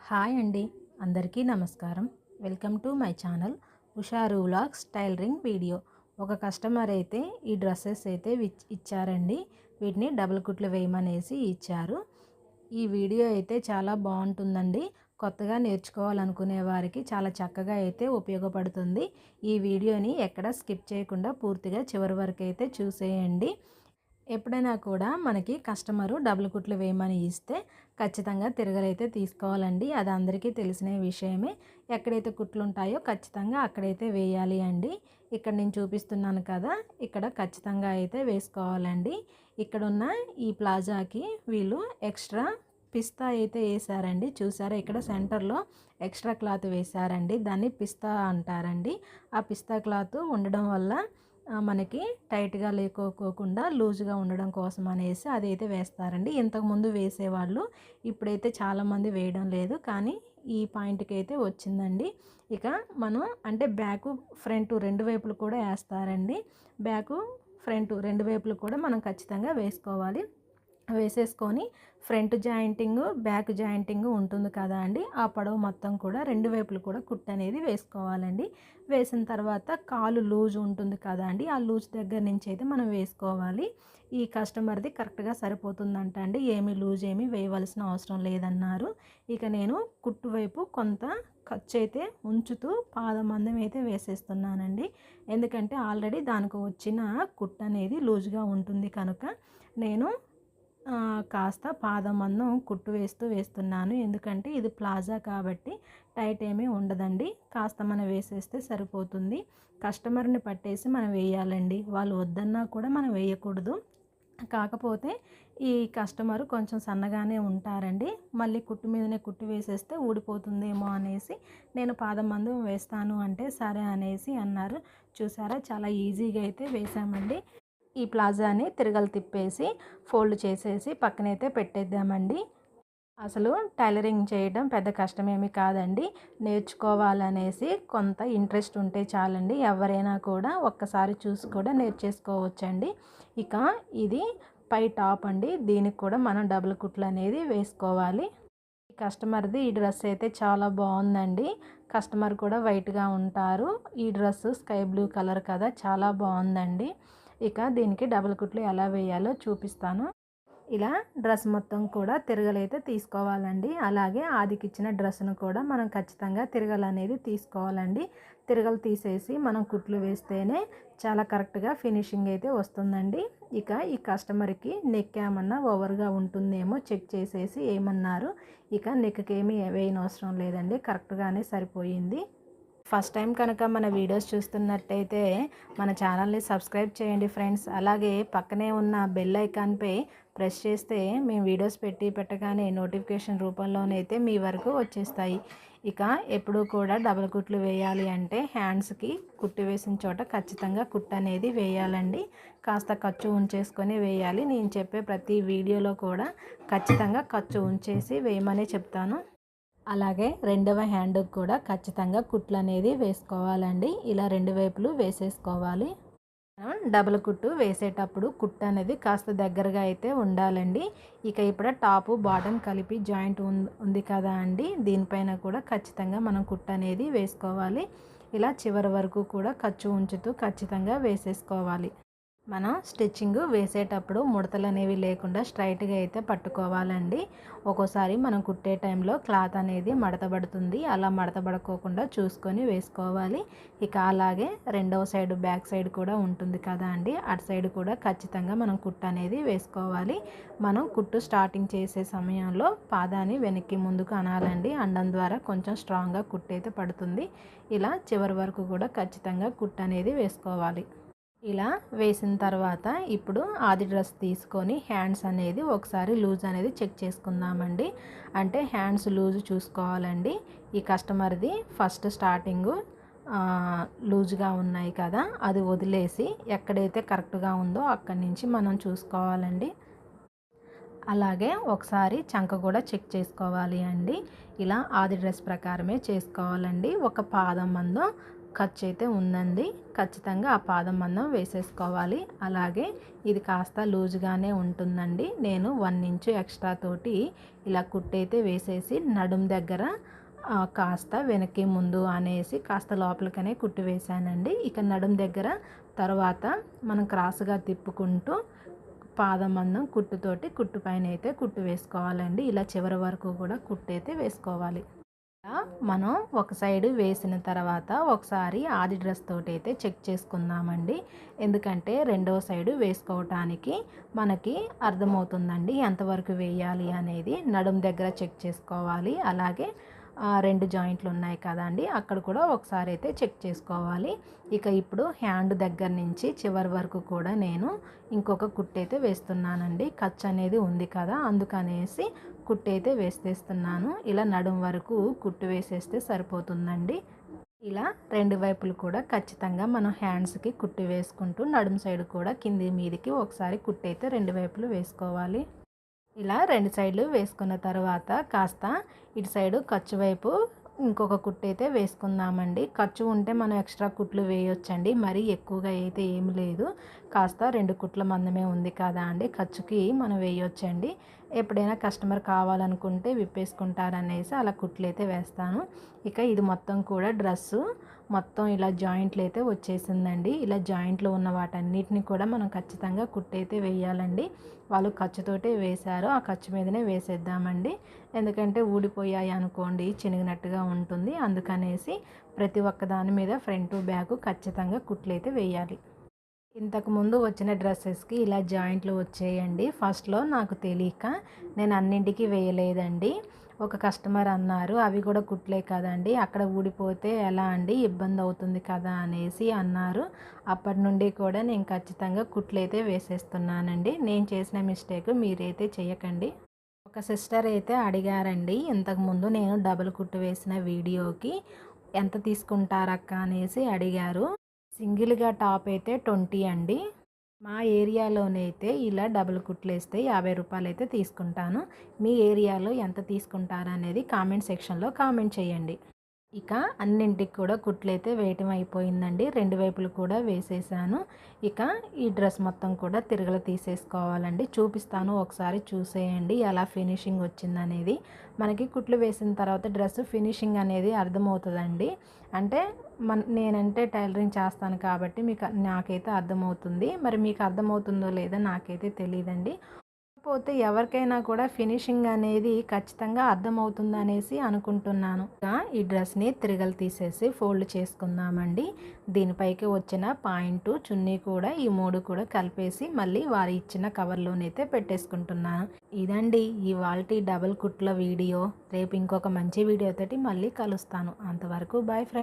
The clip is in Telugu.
హాయ్ అండి, అందరికీ నమస్కారం. వెల్కమ్ టు మై ఛానల్ హుషారు వ్లాగ్స్ టైలరింగ్ వీడియో. ఒక కస్టమర్ అయితే ఈ డ్రెస్సెస్ అయితే ఇచ్చారండి. వీటిని డబుల్ కుట్లు వేయమనేసి ఇచ్చారు. ఈ వీడియో అయితే చాలా బాగుంటుందండి. కొత్తగా నేర్చుకోవాలనుకునే వారికి చాలా చక్కగా అయితే ఉపయోగపడుతుంది. ఈ వీడియోని ఎక్కడ స్కిప్ చేయకుండా పూర్తిగా చివరి వరకు అయితే చూసేయండి. ఎప్పుడైనా కూడా మనకి కస్టమరు డబుల్ కుట్లు వేయమని ఇస్తే ఖచ్చితంగా తిరగలైతే తీసుకోవాలండి. అది అందరికీ తెలిసిన విషయమే. ఎక్కడైతే కుట్లు ఉంటాయో ఖచ్చితంగా అక్కడైతే వేయాలి అండి. ఇక్కడ నేను చూపిస్తున్నాను కదా, ఇక్కడ ఖచ్చితంగా అయితే వేసుకోవాలండి. ఇక్కడున్న ఈ ప్లాజాకి వీళ్ళు ఎక్స్ట్రా పిస్తా అయితే వేసారండి. చూసారా, ఇక్కడ సెంటర్లో ఎక్స్ట్రా క్లాత్ వేశారండి. దాన్ని పిస్తా అంటారండి. ఆ పిస్తా క్లాత్ ఉండడం వల్ల మనకి టైట్గా లేకోకుండా లూజ్గా ఉండడం కోసం అనేసి అదైతే వేస్తారండి. ఇంతకుముందు వేసేవాళ్ళు, ఇప్పుడైతే చాలామంది వేయడం లేదు, కానీ ఈ పాయింట్కి అయితే వచ్చిందండి. ఇక మనం అంటే బ్యాకు ఫ్రంట్ రెండు వైపులు కూడా వేస్తారండి. బ్యాకు ఫ్రంట్ రెండు వైపులు కూడా మనం ఖచ్చితంగా వేసుకోవాలి. వేసేసుకొని ఫ్రంట్ జాయింటింగ్ బ్యాక్ జాయింటింగ్ ఉంటుంది కదా అండి, ఆ పొడవు మొత్తం కూడా రెండు వైపులు కూడా కుట్టు అనేది వేసుకోవాలండి. వేసిన తర్వాత కాలు లూజ్ ఉంటుంది కదా అండి, ఆ లూజ్ దగ్గర నుంచి అయితే మనం వేసుకోవాలి. ఈ కస్టమర్ది కరెక్ట్గా సరిపోతుందంట అండి, ఏమీ లూజ్ ఏమీ వేయవలసిన అవసరం లేదన్నారు. ఇక నేను కుట్టు వైపు కొంత ఖర్చు అయితే ఉంచుతూ పాదమందం అయితే వేసేస్తున్నానండి. ఎందుకంటే ఆల్రెడీ దానికి వచ్చిన కుట్టు అనేది లూజ్గా ఉంటుంది కనుక నేను కాస్త పాదమందం కుట్టు వేస్తున్నాను. ఎందుకంటే ఇది ప్లాజా కాబట్టి టైట్ ఏమీ ఉండదండి. కాస్త మనం వేసేస్తే సరిపోతుంది. కస్టమర్ని పట్టేసి మనం వేయాలండి. వాళ్ళు వద్దన్నా కూడా మనం వేయకూడదు. కాకపోతే ఈ కస్టమర్ కొంచెం సన్నగానే ఉంటారండి. మళ్ళీ కుట్టు మీదనే కుట్టు వేసేస్తే ఊడిపోతుందేమో అనేసి నేను పాదమందం వేస్తాను అంటే సరే అనేసి అన్నారు. చూసారా, చాలా ఈజీగా అయితే వేసామండి. ఈ ప్లాజాని తిరగలు తిప్పేసి ఫోల్డ్ చేసేసి పక్కనైతే పెట్టేద్దామండి. అసలు టైలరింగ్ చేయడం పెద్ద కష్టమేమి కాదండి. నేర్చుకోవాలనేసి కొంత ఇంట్రెస్ట్ ఉంటే చాలండి. ఎవరైనా కూడా ఒక్కసారి చూసి కూడా నేర్చేసుకోవచ్చండి. ఇక ఇది పై టాప్ అండి, దీనికి కూడా మనం డబుల్ కుట్లు అనేది వేసుకోవాలి. ఈ కస్టమర్ది ఈ డ్రెస్ అయితే చాలా బాగుందండి. కస్టమర్ కూడా వైట్గా ఉంటారు. ఈ డ్రెస్ స్కై బ్లూ కలర్ కదా, చాలా బాగుందండి. ఇక దీనికి డబుల్ కుట్లు ఎలా వేయాలో చూపిస్తాను. ఇలా డ్రెస్ మొత్తం కూడా తిరగలైతే తీసుకోవాలండి. అలాగే ఆదికిచ్చిన డ్రెస్సును కూడా మనం ఖచ్చితంగా తిరగలు అనేది తీసుకోవాలండి. తిరగలు తీసేసి మనం కుట్లు వేస్తేనే చాలా కరెక్ట్గా ఫినిషింగ్ అయితే వస్తుందండి. ఇక ఈ కస్టమర్కి నెక్ ఏమన్నా ఓవర్గా ఉంటుందేమో చెక్ చేసేసి ఏమన్నారు. ఇక నెక్కి ఏమీ వేయనవసరం లేదండి, కరెక్ట్గానే సరిపోయింది. ఫస్ట్ టైం కనుక మన వీడియోస్ చూస్తున్నట్టయితే మన ఛానల్ని సబ్స్క్రైబ్ చేయండి ఫ్రెండ్స్. అలాగే పక్కనే ఉన్న బెల్ ఐకాన్పై ప్రెస్ చేస్తే మేము వీడియోస్ పెట్టగానే నోటిఫికేషన్ రూపంలోనైతే మీ వరకు వచ్చేస్తాయి. ఇక ఎప్పుడూ కూడా డబుల్ కుట్లు వేయాలి అంటే హ్యాండ్స్కి కుట్టు వేసిన చోట ఖచ్చితంగా కుట్టు అనేది వేయాలండి. కాస్త ఖర్చు ఉంచేసుకొని వేయాలి. నేను చెప్పే ప్రతి వీడియోలో కూడా ఖచ్చితంగా ఖర్చు ఉంచేసి వేయమనే చెప్తాను. అలాగే రెండవ హ్యాండ్కి కూడా ఖచ్చితంగా కుట్లు అనేది వేసుకోవాలండి. ఇలా రెండు వైపులు వేసేసుకోవాలి. డబుల్ కుట్టు వేసేటప్పుడు కుట్టు అనేది కాస్త దగ్గరగా అయితే ఉండాలండి. ఇక ఇప్పుడు టాపు బాటమ్ కలిపి జాయింట్ ఉంది కదా అండి, దీనిపైన కూడా ఖచ్చితంగా మనం కుట్టు అనేది వేసుకోవాలి. ఇలా చివరి వరకు కూడా ఖర్చు ఉంచుతూ ఖచ్చితంగా వేసేసుకోవాలి. మనం స్టిచ్చింగ్ వేసేటప్పుడు ముడతలు అనేవి లేకుండా స్ట్రైట్గా అయితే పట్టుకోవాలండి. ఒక్కోసారి మనం కుట్టే టైంలో క్లాత్ అనేది మడతబడుతుంది. అలా మడతబడుకోకుండా చూసుకొని వేసుకోవాలి. ఇక అలాగే రెండవ సైడ్ బ్యాక్ సైడ్ కూడా ఉంటుంది కదా అండి, అటు సైడ్ కూడా ఖచ్చితంగా మనం కుట్టు అనేది వేసుకోవాలి. మనం కుట్టు స్టార్టింగ్ చేసే సమయంలో పాదాన్ని వెనక్కి ముందుకు అనాలండి. అనడం ద్వారా కొంచెం స్ట్రాంగ్గా కుట్టు అయితే పడుతుంది. ఇలా చివరి వరకు కూడా ఖచ్చితంగా కుట్టు అనేది వేసుకోవాలి. ఇలా వేసిన తర్వాత ఇప్పుడు ఆది డ్రెస్ తీసుకొని హ్యాండ్స్ అనేది ఒకసారి లూజ్ అనేది చెక్ చేసుకుందామండి. అంటే హ్యాండ్స్ లూజ్ చూసుకోవాలండి. ఈ కస్టమర్ది ఫస్ట్ స్టార్టింగు లూజ్గా ఉన్నాయి కదా, అది వదిలేసి ఎక్కడైతే కరెక్ట్గా ఉందో అక్కడి నుంచి మనం చూసుకోవాలండి. అలాగే ఒకసారి చంక కూడా చెక్ చేసుకోవాలి అండి. ఇలా ఆది డ్రెస్ ప్రకారమే చేసుకోవాలండి. ఒక పాదం మందం ఖర్చు అయితే ఉందండి. ఖచ్చితంగా ఆ పాదం మందం వేసేసుకోవాలి. అలాగే ఇది కాస్త లూజ్గానే ఉంటుందండి. నేను 1 ఇంచు ఎక్స్ట్రా తోటి ఇలా కుట్టయితే వేసేసి నడుం దగ్గర కాస్త వెనక్కి ముందు అనేసి కాస్త లోపలికనే కుట్టి వేశానండి. ఇక నడుం దగ్గర తర్వాత మనం క్రాస్గా తిప్పుకుంటూ పాదం మందం కుట్టుతోటి కుట్టు పైన అయితే కుట్టు వేసుకోవాలండి. ఇలా చివరి వరకు కూడా కుట్టయితే వేసుకోవాలి. మనం ఒక సైడు వేసిన తర్వాత ఒకసారి ఆది డ్రెస్ తోటి అయితే చెక్ చేసుకుందామండి. ఎందుకంటే రెండవ సైడు వేసుకోవటానికి మనకి అర్థమవుతుందండి ఎంతవరకు వేయాలి అనేది. నడుం దగ్గర చెక్ చేసుకోవాలి. అలాగే 2 జాయింట్లు ఉన్నాయి కదండి, అక్కడ కూడా ఒకసారి అయితే చెక్ చేసుకోవాలి. ఇక ఇప్పుడు హ్యాండ్ దగ్గర నుంచి చివరి వరకు కూడా నేను ఇంకొక కుట్టయితే వేస్తున్నానండి. ఖర్చు అనేది ఉంది కదా, అందుకనేసి కుట్టయితే వేసేస్తున్నాను. ఇలా నడుం వరకు కుట్టు వేసేస్తే సరిపోతుందండి. ఇలా 2 వైపులు కూడా ఖచ్చితంగా మనం హ్యాండ్స్కి కుట్టు వేసుకుంటూ నడుం సైడ్ కూడా కింది మీదికి ఒకసారి కుట్టయితే 2 వైపులు వేసుకోవాలి. ఇలా 2 సైడ్లు వేసుకున్న తర్వాత కాస్త ఇటు సైడు ఖర్చు వైపు ఇంకొక కుట్టు అయితే వేసుకుందామండి. ఖర్చు ఉంటే మనం ఎక్స్ట్రా కుట్లు వేయొచ్చండి. మరీ ఎక్కువగా అయితే ఏమి లేదు. కాస్త 2 కుట్ల మందమే ఉంది కదా అండి, ఖర్చుకి మనం వేయొచ్చండి. ఎప్పుడైనా కస్టమర్ కావాలనుకుంటే విప్పేసుకుంటారనేసి అలా కుట్లు అయితే వేస్తాను. ఇక ఇది మొత్తం కూడా డ్రెస్సు మొత్తం ఇలా జాయింట్లు అయితే వచ్చేసిందండి. ఇలా జాయింట్లు ఉన్న వాటన్నిటిని కూడా మనం ఖచ్చితంగా కుట్టయితే వేయాలండి. వాళ్ళు ఖర్చుతోటే వేశారు, ఆ ఖర్చు మీదనే వేసేద్దామండి. ఎందుకంటే ఊడిపోయాయి అనుకోండి చినిగినట్టుగా ఉంటుంది. అందుకనేసి ప్రతి ఒక్క దాని మీద ఫ్రంట్ బ్యాక్ ఖచ్చితంగా కుట్లయితే వేయాలి. ఇంతకుముందు వచ్చిన డ్రెస్సెస్కి ఇలా జాయింట్లు వచ్చేయండి. ఫస్ట్లో నాకు తెలియక నేను అన్నింటికి వేయలేదండి. ఒక కస్టమర్ అన్నారు, అవి కూడా కుట్లే కదండి, అక్కడ ఊడిపోతే ఎలా అండి, ఇబ్బంది అవుతుంది కదా అనేసి అన్నారు. అప్పటి నుండి కూడా నేను ఖచ్చితంగా కుట్లయితే వేసేస్తున్నానండి. నేను చేసిన మిస్టేక్ మీరైతే చేయకండి. ఒక సిస్టర్ అయితే అడిగారండి, ఇంతకుముందు నేను డబుల్ కుట్టు వేసిన వీడియోకి ఎంత తీసుకుంటారక్క అనేసి అడిగారు. సింగిల్గా టాప్ అయితే 20 అండి. మా ఏరియాలోనైతే ఇలా డబుల్ కుట్లేస్తే 50 రూపాయలు అయితే తీసుకుంటాను. మీ ఏరియాలో ఎంత తీసుకుంటారనేది కామెంట్ సెక్షన్లో కామెంట్ చేయండి. ఇక అన్నింటికి కూడా కుట్లయితే వేయటం అయిపోయిందండి. 2 వైపులు కూడా వేసేసాను. ఇక ఈ డ్రెస్ మొత్తం కూడా తిరగలు తీసేసుకోవాలండి. చూపిస్తాను, ఒకసారి చూసేయండి ఎలా ఫినిషింగ్ వచ్చిందనేది. మనకి కుట్లు వేసిన తర్వాత డ్రెస్ ఫినిషింగ్ అనేది అర్థమవుతుందండి. అంటే నేనంటే టైలరింగ్ చేస్తాను కాబట్టి నాకైతే అర్థమవుతుంది. మరి మీకు అర్థమవుతుందో లేదో నాకైతే తెలియదండి. కాకపోతే ఎవరికైనా కూడా ఫినిషింగ్ అనేది ఖచ్చితంగా అర్థమవుతుంది అనేసి అనుకుంటున్నాను. ఈ డ్రెస్ని తిరగలు తీసేసి ఫోల్డ్ చేసుకుందామండి. దీనిపైకి వచ్చిన పాయింట్ చున్నీ కూడా ఈ 3 కూడా కలిపేసి మళ్ళీ వారి ఇచ్చిన కవర్లోనైతే పెట్టేసుకుంటున్నాను. ఇదండి ఇవాల్టి డబుల్ కుట్ల వీడియో. రేపు ఇంకొక మంచి వీడియోతోటి మళ్ళీ కలుస్తాను. అంతవరకు బాయ్ ఫ్రెండ్స్.